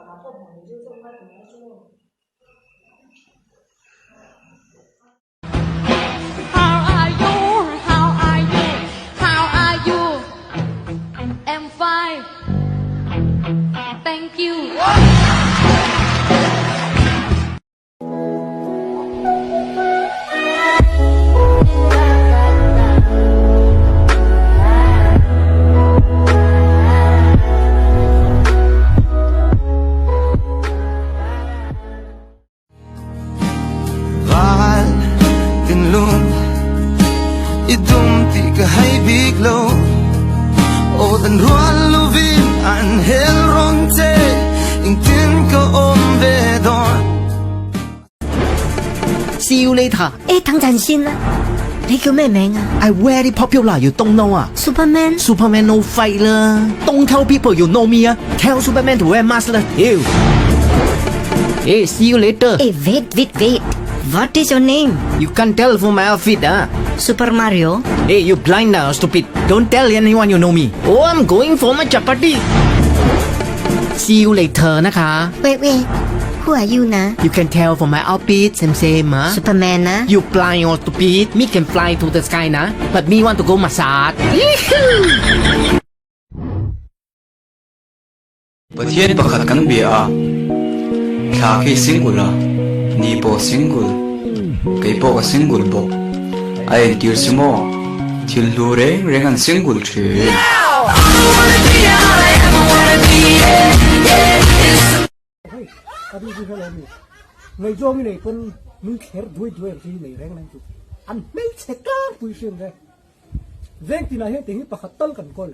How are you? How are you? How are you? I'm fine. Thank you. Val tin lun idum ti ka hay biglo o dan ruan lovin an hel ron te ing tin ka om ve don. See you later. 唐展欣呢？你叫咩名啊 I very popular. You don't know 啊 ？Superman。 Superman no fight 啦。Don't tell people you know me 啊。Tell Superman to wear mask 啦。Ew. Hey, see you later. Wait. What is your name? You can't tell from my outfit 啊。Super Mario. Hey, you blind or stupid? Don't tell anyone you know me. Oh, I'm going for my chapati. See you later นะคะ Wait. Who are you นะ You can tell from my outfit same อ่ะ Superman นะ You blind or stupid? Me can fly to the sky นะ But me want to go massage. ประเทศประคัดกันเบียชาคีสิงกุลนีโปสิงกุลไกโปกับสิงกุลบกไอทิลสิโมทิลลูเร่งันสิงกุลชื่อngười do cái này con núi khét đuôi thì này rèn lên chút anh mấy sẽ cá bùi xương đây rèn thì là hết tiếng bạc tông cần coi